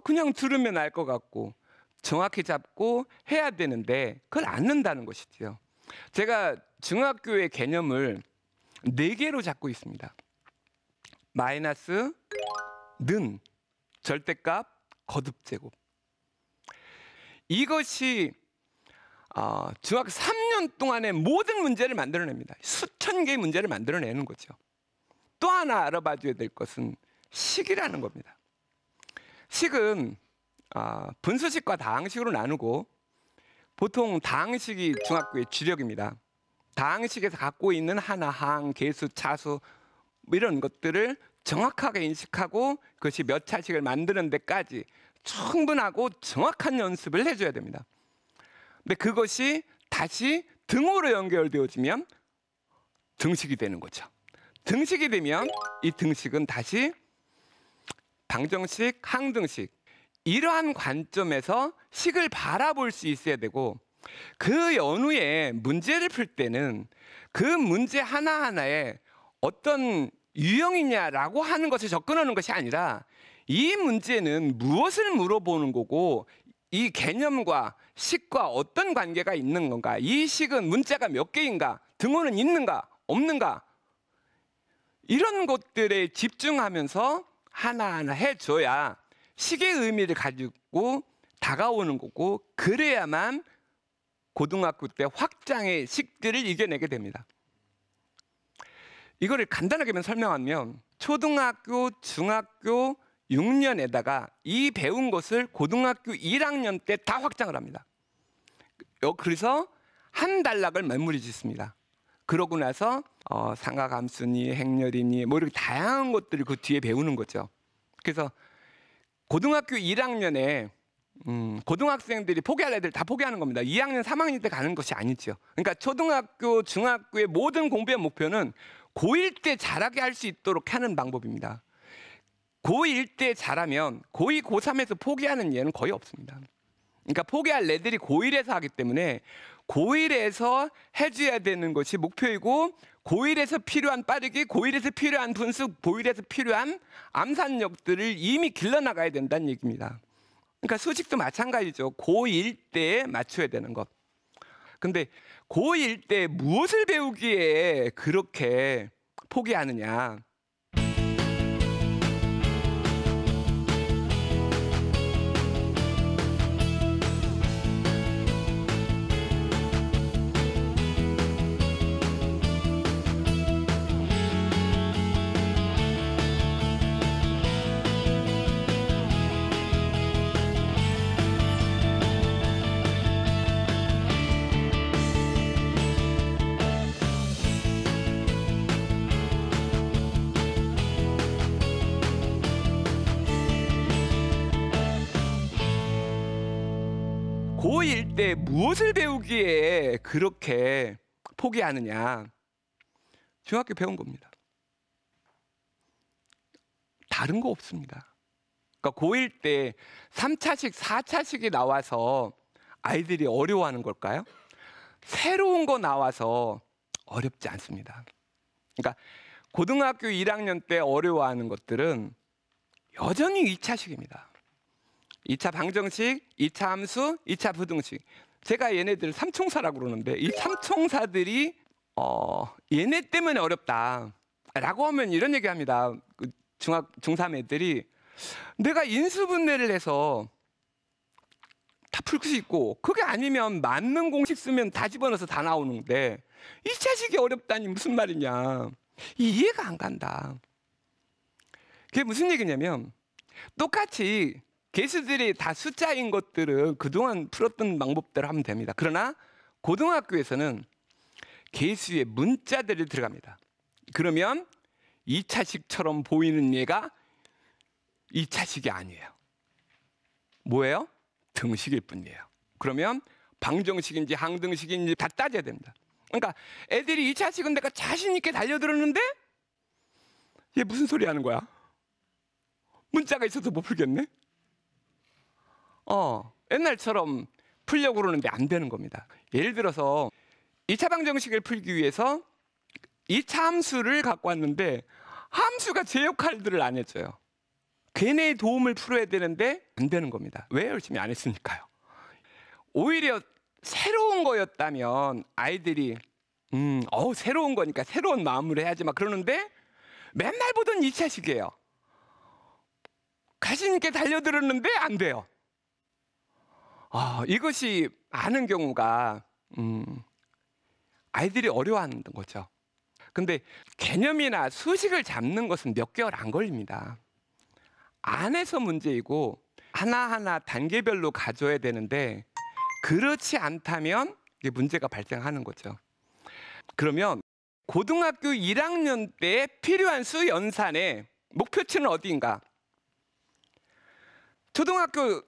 그냥 들으면 알 것 같고 정확히 잡고 해야 되는데 그걸 안 넣는다는 것이지요. 제가 중학교의 개념을 4개로 잡고 있습니다. 마이너스, 는, 절대값, 거듭제곱. 이것이 중학교 3년 동안의 모든 문제를 만들어냅니다. 수천 개의 문제를 만들어내는 거죠. 또 하나 알아봐줘야 될 것은 식이라는 겁니다. 식은 분수식과 다항식으로 나누고 보통 다항식이 중학교의 주력입니다. 다항식에서 갖고 있는 하나, 항, 계수, 차수 이런 것들을 정확하게 인식하고 그것이 몇 차식을 만드는 데까지 충분하고 정확한 연습을 해줘야 됩니다. 근데 그것이 다시 등호로 연결되어지면 등식이 되는 거죠. 등식이 되면 이 등식은 다시 방정식, 항등식 이러한 관점에서 식을 바라볼 수 있어야 되고 그 연후에 문제를 풀 때는 그 문제 하나하나에 어떤 유형이냐라고 하는 것에 접근하는 것이 아니라 이 문제는 무엇을 물어보는 거고 이 개념과 식과 어떤 관계가 있는 건가, 이 식은 문자가 몇 개인가, 등호는 있는가 없는가 이런 것들에 집중하면서 하나하나 해줘야 식의 의미를 가지고 다가오는 거고 그래야만 고등학교 때 확장의 식들을 이겨내게 됩니다. 이거를 간단하게 설명하면 초등학교, 중학교 6년에다가 이 배운 것을 고등학교 1학년 때 다 확장을 합니다. 그래서 한 단락을 메모리 짓습니다. 그러고 나서 상하함수니 행렬이니 뭐 이렇게 다양한 것들을 그 뒤에 배우는 거죠. 그래서 고등학교 1학년에 고등학생들이 포기할 애들 다 포기하는 겁니다. 2학년, 3학년 때 가는 것이 아니죠. 그러니까 초등학교, 중학교의 모든 공부의 목표는 고1 때 잘하게 할 수 있도록 하는 방법입니다. 고1 때 잘하면 고2, 고3에서 포기하는 예는 거의 없습니다. 그러니까 포기할 애들이 고1에서 하기 때문에 고1에서 해줘야 되는 것이 목표이고 고1에서 필요한 빠르기, 고1에서 필요한 분수, 고1에서 필요한 암산력들을 이미 길러나가야 된다는 얘기입니다. 그러니까 수식도 마찬가지죠. 고1 때에 맞춰야 되는 것. 근데 고1 때 무엇을 배우기에 그렇게 포기하느냐? 고1 때 무엇을 배우기에 그렇게 포기하느냐? 중학교 배운 겁니다. 다른 거 없습니다. 그러니까 고1 때 3차식, 4차식이 나와서 아이들이 어려워하는 걸까요? 새로운 거 나와서 어렵지 않습니다. 그러니까 고등학교 1학년 때 어려워하는 것들은 여전히 2차식입니다. 2차 방정식, 2차 함수, 2차 부등식. 제가 얘네들 삼총사라고 그러는데 이 삼총사들이 얘네 때문에 어렵다라고 하면 이런 얘기합니다. 그 중3 애들이 내가 인수분해를 해서 다 풀 수 있고 그게 아니면 맞는 공식 쓰면 다 집어넣어서 다 나오는데 2차식이 어렵다니 무슨 말이냐. 이해가 안 간다. 그게 무슨 얘기냐면 똑같이 계수들이 다 숫자인 것들은 그동안 풀었던 방법대로 하면 됩니다. 그러나 고등학교에서는 계수에 문자들이 들어갑니다. 그러면 2차식처럼 보이는 얘가 2차식이 아니에요. 뭐예요? 등식일 뿐이에요. 그러면 방정식인지 항등식인지 다 따져야 됩니다. 그러니까 애들이 2차식은 내가 자신 있게 달려들었는데 얘 무슨 소리 하는 거야? 문자가 있어서 못 풀겠네? 옛날처럼 풀려고 그러는데 안 되는 겁니다. 예를 들어서 2차 방정식을 풀기 위해서 2차 함수를 갖고 왔는데 함수가 제 역할들을 안 해줘요. 걔네의 도움을 풀어야 되는데 안 되는 겁니다. 왜 열심히 안 했으니까요. 오히려 새로운 거였다면 아이들이 새로운 거니까 새로운 마음으로 해야지 막 그러는데 맨날 보던 2차식이에요. 자신 있게 달려들었는데 안 돼요. 이것이 많은 경우가 아이들이 어려워하는 거죠. 근데 개념이나 수식을 잡는 것은 몇 개월 안 걸립니다. 안에서 문제이고 하나하나 단계별로 가져야 되는데 그렇지 않다면 이게 문제가 발생하는 거죠. 그러면 고등학교 1학년 때 필요한 수 연산의 목표치는 어디인가? 초등학교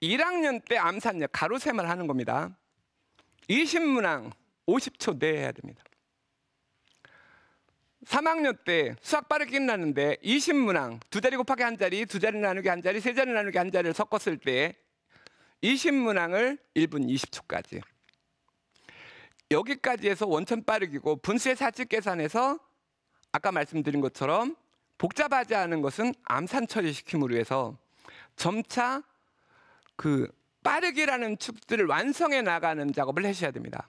1학년 때 암산력 가로셈을 하는 겁니다. 20문항 50초 내에 해야 됩니다. 3학년 때 수학 빠르게 끝났는데 20문항 두 자리 곱하기 한 자리, 두 자리 나누기 한 자리, 세 자리 나누기 한 자리를 섞었을 때 20문항을 1분 20초까지. 여기까지 해서 원천 빠르기고 분수의 사칙 계산해서 아까 말씀드린 것처럼 복잡하지 않은 것은 암산 처리시킴으로 해서 점차 그 빠르기라는 축들을 완성해 나가는 작업을 하셔야 됩니다.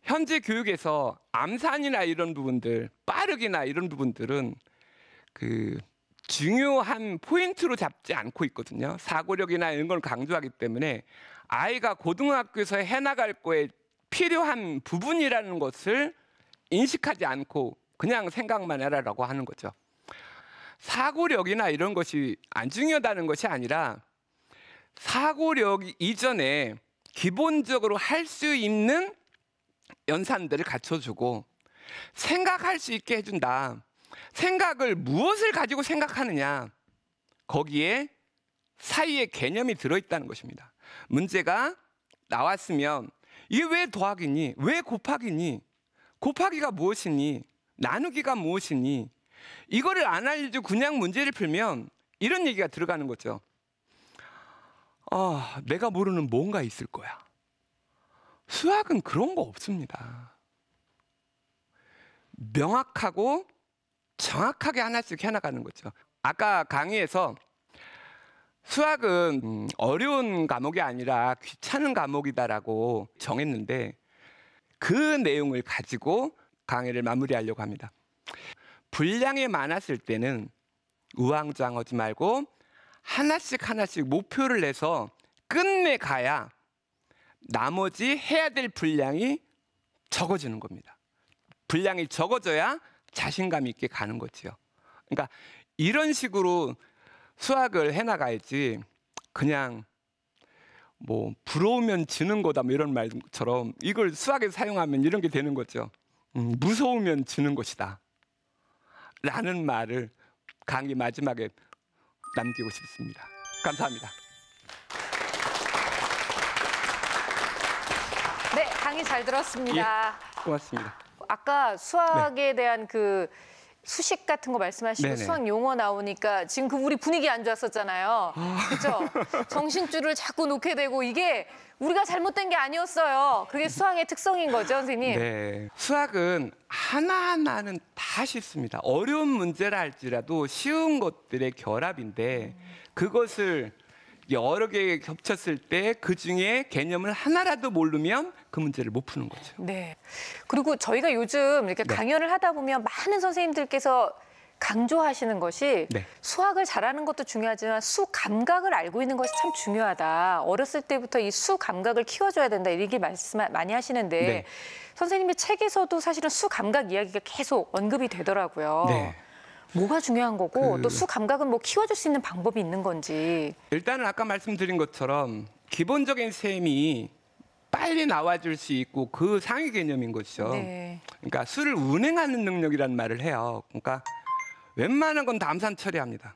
현재 교육에서 암산이나 이런 부분들, 빠르기나 이런 부분들은 그 중요한 포인트로 잡지 않고 있거든요. 사고력이나 이런 걸 강조하기 때문에 아이가 고등학교에서 해나갈 거에 필요한 부분이라는 것을 인식하지 않고 그냥 생각만 해라라고 하는 거죠. 사고력이나 이런 것이 안 중요하다는 것이 아니라 사고력 이전에 기본적으로 할 수 있는 연산들을 갖춰주고 생각할 수 있게 해준다. 생각을 무엇을 가지고 생각하느냐, 거기에 사이에 개념이 들어있다는 것입니다. 문제가 나왔으면 이게 왜 더하기니? 왜 곱하기니? 곱하기가 무엇이니? 나누기가 무엇이니? 이거를 안 알려주고 그냥 문제를 풀면 이런 얘기가 들어가는 거죠. 내가 모르는 뭔가 있을 거야. 수학은 그런 거 없습니다. 명확하고 정확하게 하나씩 해나가는 거죠. 아까 강의에서 수학은 어려운 과목이 아니라 귀찮은 과목이다라고 정했는데 그 내용을 가지고 강의를 마무리하려고 합니다. 분량이 많았을 때는 우왕좌왕하지 말고 하나씩 하나씩 목표를 내서 끝내가야 나머지 해야 될 분량이 적어지는 겁니다. 분량이 적어져야 자신감 있게 가는 거죠. 그러니까 이런 식으로 수학을 해나가야지 그냥 뭐 부러우면 지는 거다 뭐 이런 말처럼 이걸 수학에 사용하면 이런 게 되는 거죠. 무서우면 지는 것이다 라는 말을 강의 마지막에 남기고 싶습니다. 감사합니다. 네, 강의 잘 들었습니다. 예, 고맙습니다. 아까 수학에 대한 그 수식 같은 거 말씀하시고 네네. 수학 용어 나오니까 지금 그 우리 분위기 안 좋았었잖아요. 그렇죠? 정신줄을 자꾸 놓게 되고 이게 우리가 잘못된 게 아니었어요. 그게 수학의 특성인 거죠, 선생님? 네. 수학은 하나하나는 다 쉽습니다. 어려운 문제라 할지라도 쉬운 것들의 결합인데 그것을 여러 개 겹쳤을 때 그중에 개념을 하나라도 모르면 그 문제를 못 푸는 거죠. 네. 그리고 저희가 요즘 이렇게 강연을 하다 보면 많은 선생님들께서 강조하시는 것이 수학을 잘하는 것도 중요하지만 수 감각을 알고 있는 것이 참 중요하다. 어렸을 때부터 이 수 감각을 키워줘야 된다. 이렇게 말씀 많이 하시는데 선생님의 책에서도 사실은 수 감각 이야기가 계속 언급이 되더라고요. 네. 뭐가 중요한 거고 또 수 감각은 뭐 키워줄 수 있는 방법이 있는 건지. 일단은 아까 말씀드린 것처럼 기본적인 셈이 빨리 나와줄 수 있고 그 상위 개념인 것이죠. 네. 그러니까 수를 운행하는 능력이라는 말을 해요. 그러니까 웬만한 건 다 암산 처리합니다.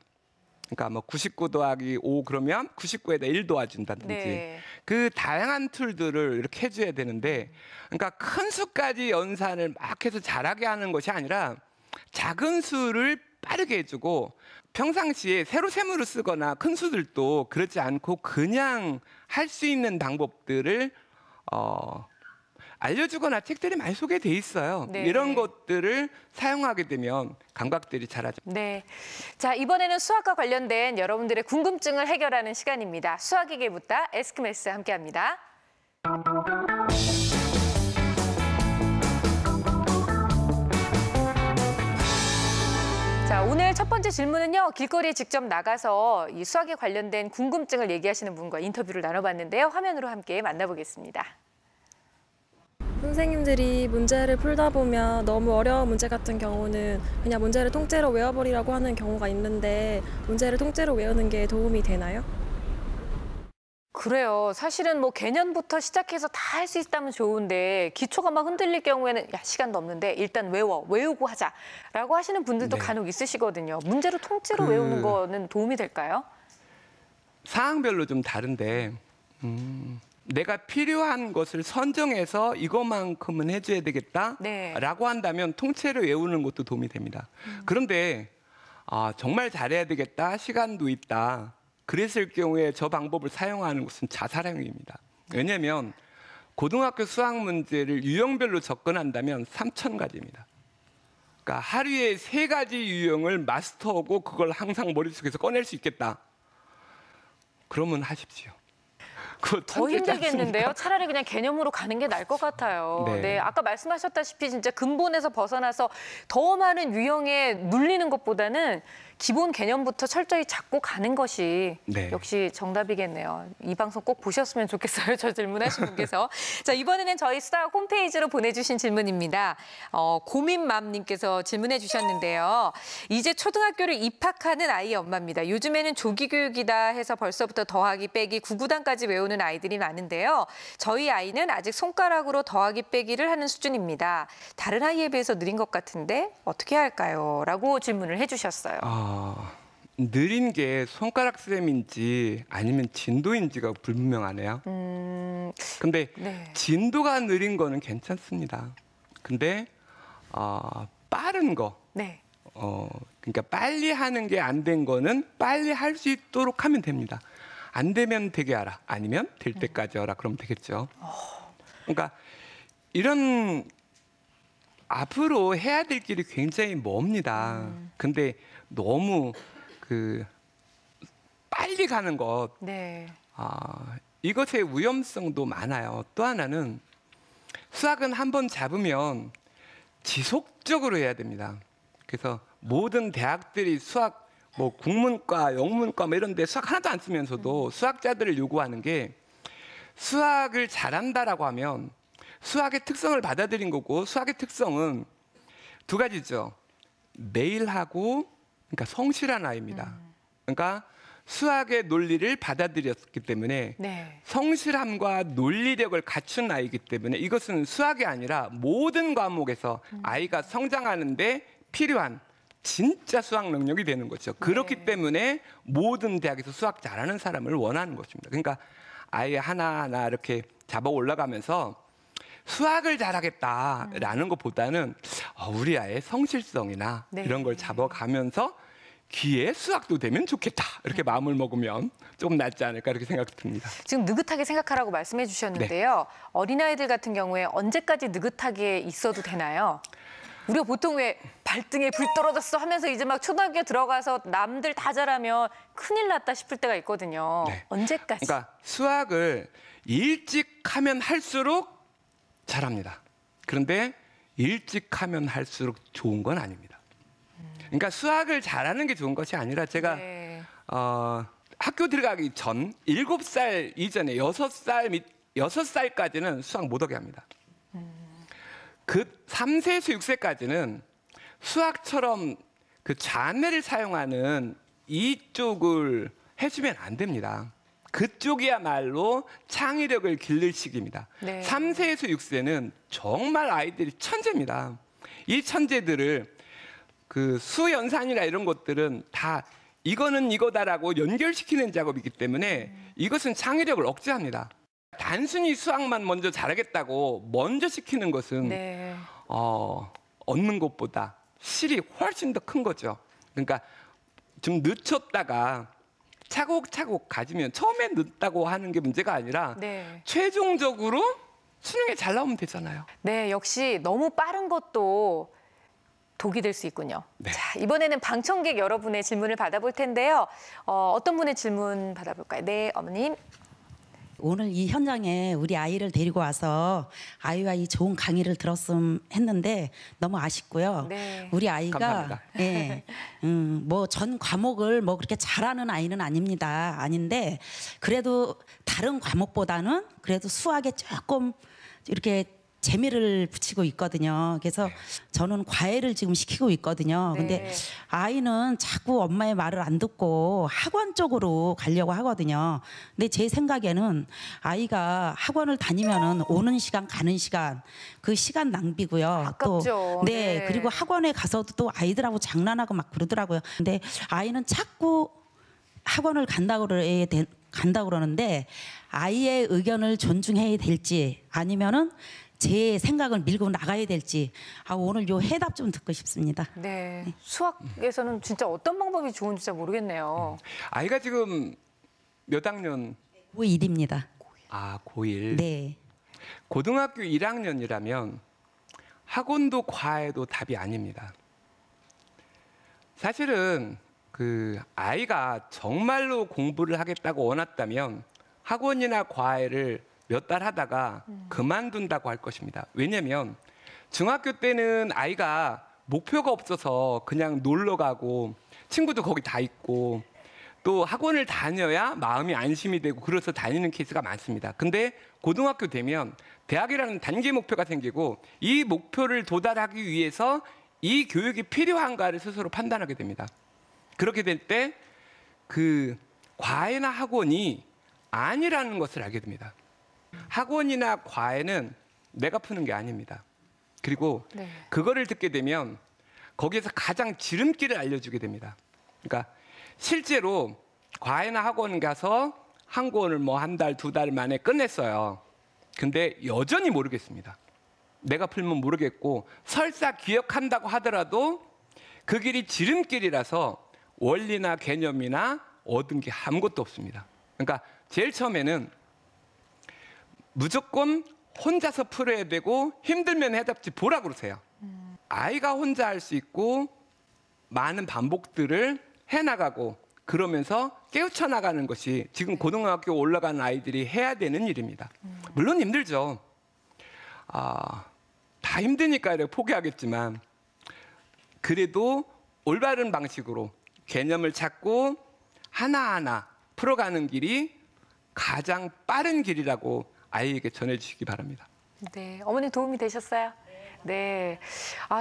그러니까 뭐 99 더하기 5 그러면 99에다 1 도와준다든지 그 다양한 툴들을 이렇게 해줘야 되는데 그러니까 큰 수까지 연산을 막 해서 잘하게 하는 것이 아니라 작은 수를 빠르게 해주고 평상시에 세로 셈으로 쓰거나 큰 수들도 그렇지 않고 그냥 할 수 있는 방법들을 알려주거나 책들이 많이 소개돼 있어요. 이런 것들을 사용하게 되면 감각들이 자라죠. 네. 자, 이번에는 수학과 관련된 여러분들의 궁금증을 해결하는 시간입니다. 수학에게 묻다 에스크메스 함께합니다. 자, 오늘 첫 번째 질문은요. 길거리에 직접 나가서 이 수학에 관련된 궁금증을 얘기하시는 분과 인터뷰를 나눠봤는데요. 화면으로 함께 만나보겠습니다. 선생님들이 문제를 풀다 보면 너무 어려운 문제 같은 경우는 그냥 문제를 통째로 외워버리라고 하는 경우가 있는데 문제를 통째로 외우는 게 도움이 되나요? 그래요. 사실은 뭐 개념부터 시작해서 다 할 수 있다면 좋은데 기초가 막 흔들릴 경우에는 야, 시간도 없는데 일단 외우고 하자라고 하시는 분들도 네. 간혹 있으시거든요. 문제를 통째로 외우는 거는 도움이 될까요? 상황별로 좀 다른데 내가 필요한 것을 선정해서 이것만큼은 해줘야 되겠다라고 네. 한다면 통째로 외우는 것도 도움이 됩니다. 그런데 정말 잘해야 되겠다, 시간도 있다. 그랬을 경우에 저 방법을 사용하는 것은 자살행위입니다. 왜냐하면 고등학교 수학 문제를 유형별로 접근한다면 3,000가지입니다. 그러니까 하루에 3가지 유형을 마스터하고 그걸 항상 머릿속에서 꺼낼 수 있겠다. 그러면 하십시오. 그거 더 천재지 힘들겠는데요. 않습니까? 차라리 그냥 개념으로 가는 게 나을 것 같아요. 네. 네, 아까 말씀하셨다시피 진짜 근본에서 벗어나서 더 많은 유형에 눌리는 것보다는 기본 개념부터 철저히 잡고 가는 것이 네. 역시 정답이겠네요. 이 방송 꼭 보셨으면 좋겠어요. 저 질문하신 분께서. 자, 이번에는 저희 수다학 홈페이지로 보내주신 질문입니다. 고민맘님께서 질문해 주셨는데요. 이제 초등학교를 입학하는 아이의 엄마입니다. 요즘에는 조기교육이다 해서 벌써부터 더하기, 빼기, 구구단까지 외우는 아이들이 많은데요. 저희 아이는 아직 손가락으로 더하기, 빼기를 하는 수준입니다. 다른 아이에 비해서 느린 것 같은데 어떻게 해야 할까요? 라고 질문을 해주셨어요. 느린 게 손가락 쌤인지 아니면 진도인지가 불분명하네요. 근데 네. 진도가 느린 거는 괜찮습니다. 근데 빠른 거, 네. 그러니까 빨리 하는 게 안 된 거는 빨리 할 수 있도록 하면 됩니다. 안 되면 되게 하라, 아니면 될 때까지 하라, 그러면 되겠죠. 그러니까 이런 앞으로 해야 될 길이 굉장히 멉니다. 근데 너무 빨리 가는 것, 네. 이것의 위험성도 많아요. 또 하나는 수학은 한번 잡으면 지속적으로 해야 됩니다. 그래서 모든 대학들이 수학, 뭐 국문과, 영문과 뭐 이런 데 수학 하나도 안 쓰면서도 수학자들을 요구하는 게 수학을 잘한다라고 하면 수학의 특성을 받아들인 거고, 수학의 특성은 2가지죠. 매일 하고, 그러니까 성실한 아이입니다. 그러니까 수학의 논리를 받아들였기 때문에 네. 성실함과 논리력을 갖춘 아이이기 때문에 이것은 수학이 아니라 모든 과목에서 아이가 성장하는데 필요한 진짜 수학 능력이 되는 거죠. 그렇기 때문에 모든 대학에서 수학 잘하는 사람을 원하는 것입니다. 그러니까 아이 하나하나 이렇게 잡아 올라가면서 수학을 잘하겠다라는 것보다는 우리 아이의 성실성이나 네. 이런 걸 잡아가면서 귀에 수학도 되면 좋겠다, 이렇게 마음을 먹으면 조금 낫지 않을까, 이렇게 생각이 듭니다. 지금 느긋하게 생각하라고 말씀해 주셨는데요. 어린아이들 같은 경우에 언제까지 느긋하게 있어도 되나요? 우리가 보통 왜 발등에 불 떨어졌어 하면서 이제 막 초등학교 들어가서 남들 다 잘하면 큰일 났다 싶을 때가 있거든요. 네. 언제까지? 그러니까 수학을 일찍 하면 할수록 잘합니다. 그런데 일찍 하면 할수록 좋은 건 아닙니다. 그러니까 수학을 잘하는 게 좋은 것이 아니라 제가 네. 학교 들어가기 전 7살 이전에 6살까지는 수학 못하게 합니다. 그 3세에서 6세까지는 수학처럼 그 좌뇌를 사용하는 이쪽을 해주면 안 됩니다. 그쪽이야말로 창의력을 기를 시기입니다. 네. 3세에서 6세는 정말 아이들이 천재입니다. 이 천재들을 그 수연산이나 이런 것들은 다 이거는 이거다라고 연결시키는 작업이기 때문에 이것은 창의력을 억제합니다. 단순히 수학만 먼저 잘하겠다고 먼저 시키는 것은 네. 얻는 것보다 실이 훨씬 더 큰 거죠. 그러니까 좀 늦췄다가 차곡차곡 가지면 처음에 늦다고 하는 게 문제가 아니라 네. 최종적으로 수능에 잘 나오면 되잖아요. 네, 역시 너무 빠른 것도 독이 될 수 있군요. 네. 자, 이번에는 방청객 여러분의 질문을 받아볼 텐데요. 어떤 분의 질문 받아볼까요? 네, 어머님. 오늘 이 현장에 우리 아이를 데리고 와서 아이와 이 좋은 강의를 들었으면 했는데 너무 아쉽고요. 네. 우리 아이가 감사합니다. 예, 뭐 전 과목을 뭐 그렇게 잘하는 아이는 아닙니다. 아닌데 그래도 다른 과목보다는 그래도 수학에 조금 이렇게 재미를 붙이고 있거든요. 그래서 저는 과외를 지금 시키고 있거든요. 근데 아이는 자꾸 엄마의 말을 안 듣고 학원 쪽으로 가려고 하거든요. 근데 제 생각에는 아이가 학원을 다니면은 오는 시간 가는 시간 그 시간 낭비고요. 아깝죠. 또 네, 그리고 학원에 가서도 또 아이들하고 장난하고 막 그러더라고요. 근데 아이는 자꾸 학원을 간다고 그러는데 아이의 의견을 존중해야 될지 아니면은 제 생각을 밀고 나가야 될지 오늘 요 해답 좀 듣고 싶습니다. 네. 수학에서는 진짜 어떤 방법이 좋은지 잘 모르겠네요. 아이가 지금 몇 학년? 고1입니다. 고1. 네. 고등학교 1학년이라면 학원도 과외도 답이 아닙니다. 사실은 그 아이가 정말로 공부를 하겠다고 원했다면 학원이나 과외를 몇 달 하다가 그만둔다고 할 것입니다. 왜냐하면 중학교 때는 아이가 목표가 없어서 그냥 놀러 가고 친구도 거기 다 있고 또 학원을 다녀야 마음이 안심이 되고 그래서 다니는 케이스가 많습니다. 근데 고등학교 되면 대학이라는 단기 목표가 생기고 이 목표를 도달하기 위해서 이 교육이 필요한가를 스스로 판단하게 됩니다. 그렇게 될 때 그 과외나 학원이 아니라는 것을 알게 됩니다. 학원이나 과외는 내가 푸는 게 아닙니다. 그리고 그거를 듣게 되면 거기에서 가장 지름길을 알려주게 됩니다. 그러니까 실제로 과외나 학원 가서 한 권을 뭐 한 달, 두 달 만에 끝냈어요. 근데 여전히 모르겠습니다. 내가 풀면 모르겠고 설사 기억한다고 하더라도 그 길이 지름길이라서 원리나 개념이나 얻은 게 아무것도 없습니다. 그러니까 제일 처음에는 무조건 혼자서 풀어야 되고 힘들면 해답지 보라 그러세요. 아이가 혼자 할 수 있고 많은 반복들을 해나가고 그러면서 깨우쳐 나가는 것이 지금 고등학교 올라가는 아이들이 해야 되는 일입니다. 물론 힘들죠. 다 힘드니까 포기하겠지만 그래도 올바른 방식으로 개념을 찾고 하나하나 풀어가는 길이 가장 빠른 길이라고 아이에게 전해주시기 바랍니다. 네, 어머니 도움이 되셨어요? 네.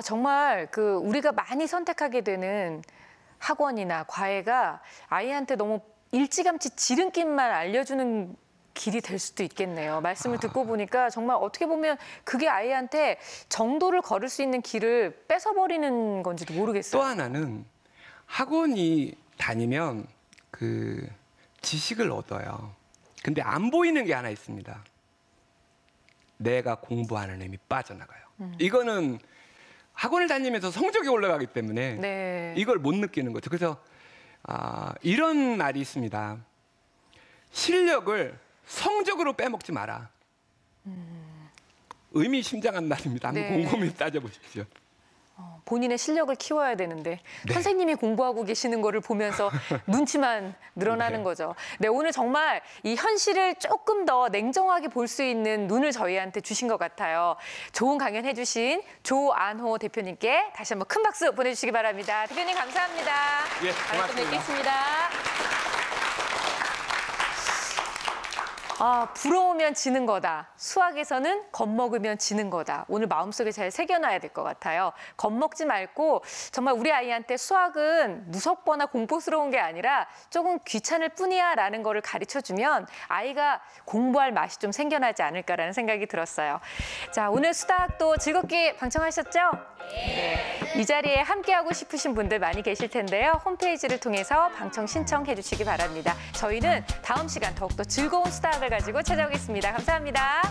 정말 그 우리가 많이 선택하게 되는 학원이나 과외가 아이한테 너무 일찌감치 지름길만 알려주는 길이 될 수도 있겠네요. 말씀을 듣고 보니까 정말 어떻게 보면 그게 아이한테 정도를 걸을 수 있는 길을 뺏어버리는 건지도 모르겠어요. 또 하나는 학원이 다니면 그 지식을 얻어요. 근데 안 보이는 게 하나 있습니다. 내가 공부하는 힘이 빠져나가요. 이거는 학원을 다니면서 성적이 올라가기 때문에 이걸 못 느끼는 거죠. 그래서 이런 말이 있습니다. 실력을 성적으로 빼먹지 마라. 의미심장한 말입니다. 한번 곰곰이 따져보십시오. 본인의 실력을 키워야 되는데 선생님이 공부하고 계시는 거를 보면서 눈치만 늘어나는 거죠. 네, 오늘 정말 이 현실을 조금 더 냉정하게 볼 수 있는 눈을 저희한테 주신 것 같아요. 좋은 강연 해주신 조안호 대표님께 다시 한번 큰 박수 보내주시기 바랍니다. 대표님 감사합니다. 예, 고맙습니다. 다음에 또 뵙겠습니다. 부러우면 지는 거다. 수학에서는 겁먹으면 지는 거다. 오늘 마음속에 잘 새겨놔야 될 것 같아요. 겁먹지 말고 정말 우리 아이한테 수학은 무섭거나 공포스러운 게 아니라 조금 귀찮을 뿐이야 라는 거를 가르쳐주면 아이가 공부할 맛이 좀 생겨나지 않을까라는 생각이 들었어요. 자, 오늘 수다학도 즐겁게 방청하셨죠? 네. 이 자리에 함께하고 싶으신 분들 많이 계실 텐데요. 홈페이지를 통해서 방청 신청해 주시기 바랍니다. 저희는 다음 시간 더욱더 즐거운 수다학을 가지고 찾아오겠습니다. 감사합니다.